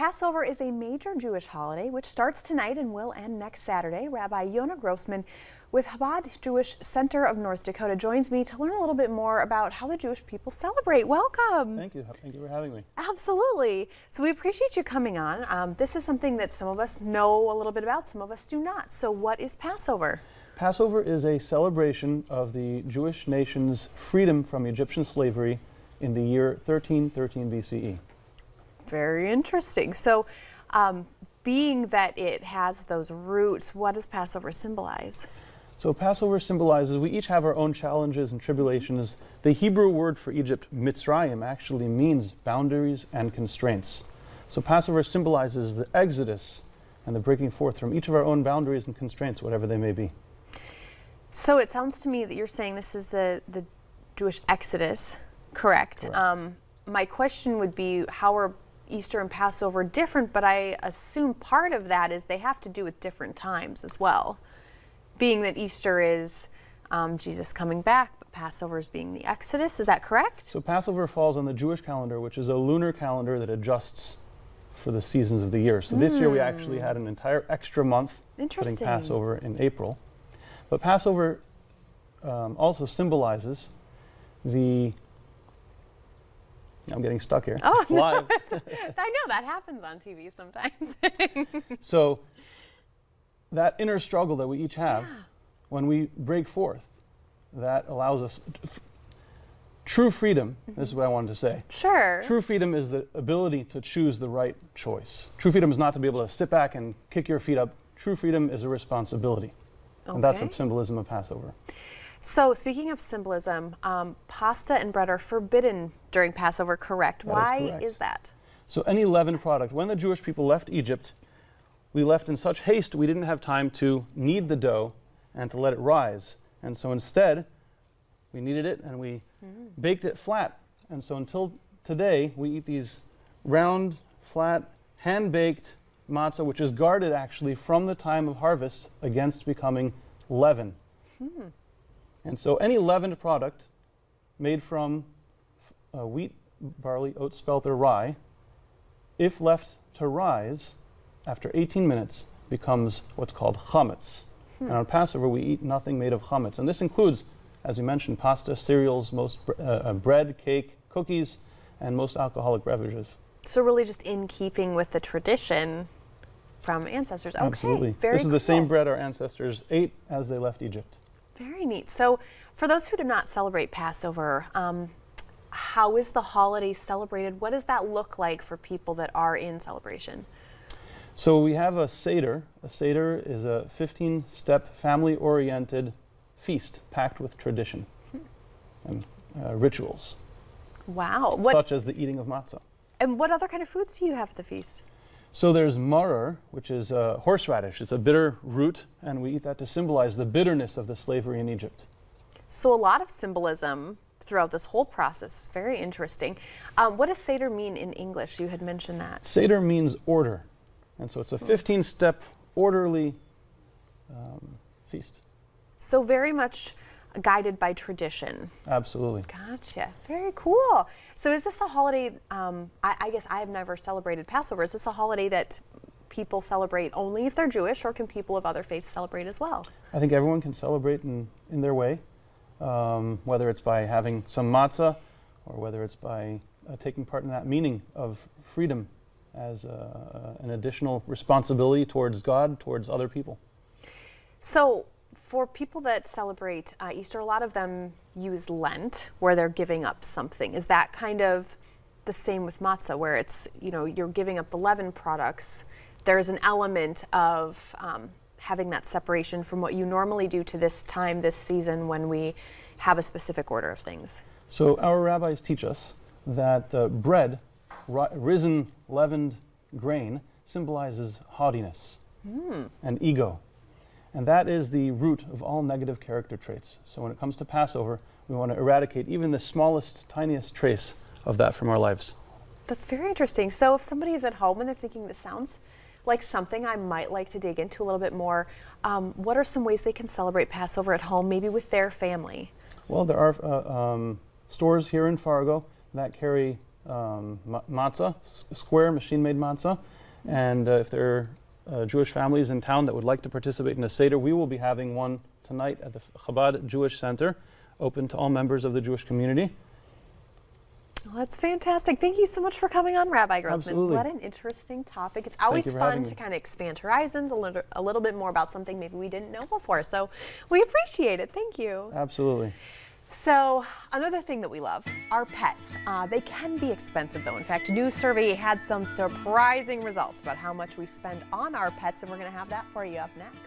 Passover is a major Jewish holiday which starts tonight and will end next Saturday. Rabbi Yonah Grossman with Chabad Jewish Center of North Dakota joins me to learn a little bit more about how the Jewish people celebrate. Welcome. Thank you. Thank you for having me. Absolutely. So we appreciate you coming on. This is something that some of us know a little bit about, some of us do not. So what is Passover? Passover is a celebration of the Jewish nation's freedom from Egyptian slavery in the year 1313 BCE. Very interesting. So being that it has those roots, what does Passover symbolize? So Passover symbolizes we each have our own challenges and tribulations. The Hebrew word for Egypt, Mitzrayim, actually means boundaries and constraints. So Passover symbolizes the exodus and the breaking forth from each of our own boundaries and constraints, whatever they may be. So it sounds to me that you're saying this is the Jewish exodus, correct? My question would be, how are Easter and Passover different? But I assume part of that is they have to do with different times as well. Being that Easter is Jesus coming back, but Passover is being the Exodus. Is that correct? So Passover falls on the Jewish calendar, which is a lunar calendar that adjusts for the seasons of the year. So this year we actually had an entire extra month putting Passover in April. But Passover also symbolizes the... I'm getting stuck here. Oh, live. No. I know that happens on TV sometimes. So that inner struggle that we each have, when we break forth, that allows us true freedom. This is what I wanted to say. Sure. True freedom is the ability to choose the right choice. True freedom is not to be able to sit back and kick your feet up. True freedom is a responsibility. Okay. And that's the symbolism of Passover. So speaking of symbolism, pasta and bread are forbidden during Passover, correct? Why is that? So any leavened product, when the Jewish people left Egypt, we left in such haste we didn't have time to knead the dough and to let it rise. And so instead, we kneaded it and we baked it flat. And so until today, we eat these round, flat, hand-baked matzah, which is guarded actually from the time of harvest against becoming leaven. And so any leavened product made from wheat, barley, oat, spelt, or rye, if left to rise after 18 minutes, becomes what's called chametz. And on Passover, we eat nothing made of chametz. And this includes, as you mentioned, pasta, cereals, most bread, cake, cookies, and most alcoholic beverages. So really just in keeping with the tradition from ancestors. Okay, absolutely. Very This is the same bread our ancestors ate as they left Egypt. Very neat. So for those who do not celebrate Passover, how is the holiday celebrated? What does that look like for people that are in celebration? So we have a Seder. A Seder is a 15-step family-oriented feast packed with tradition and rituals. Wow. Such as the eating of matzah. And what other kind of foods do you have at the feast? So there's maror, which is horseradish. It's a bitter root, and we eat that to symbolize the bitterness of the slavery in Egypt. So a lot of symbolism throughout this whole process. Very interesting. What does Seder mean in English? You had mentioned that. Seder means order. And so it's a 15-step orderly feast. So very much guided by tradition. Absolutely. Gotcha. Very cool. So is this a holiday, I guess I have never celebrated Passover. Is this a holiday that people celebrate only if they're Jewish, or can people of other faiths celebrate as well? I think everyone can celebrate in their way, whether it's by having some matzah or whether it's by taking part in that meaning of freedom as an additional responsibility towards God, towards other people. So for people that celebrate Easter, a lot of them use Lent, where they're giving up something. Is that kind of the same with matzah, where it's, you know, you're giving up the leavened products? There's an element of having that separation from what you normally do to this time, this season, when we have a specific order of things. So our rabbis teach us that bread, risen, leavened grain, symbolizes haughtiness and ego. And that is the root of all negative character traits. So when it comes to Passover, we want to eradicate even the smallest, tiniest trace of that from our lives. That's very interesting. So if somebody is at home and they're thinking, this sounds like something I might like to dig into a little bit more, what are some ways they can celebrate Passover at home, maybe with their family? Well, there are stores here in Fargo that carry matzah, square machine-made matzah. And if there are Jewish families in town that would like to participate in a Seder, we will be having one tonight at the Chabad Jewish Center, open to all members of the Jewish community. Well, that's fantastic. Thank you so much for coming on, Rabbi Grossman. Absolutely. What an interesting topic. It's always you for fun having to me. kind of expand horizons, a little bit more about something maybe we didn't know before. So we appreciate it. Thank you. Absolutely. So another thing that we love are pets. They can be expensive though. In fact, a new survey had some surprising results about how much we spend on our pets, and we're going to have that for you up next.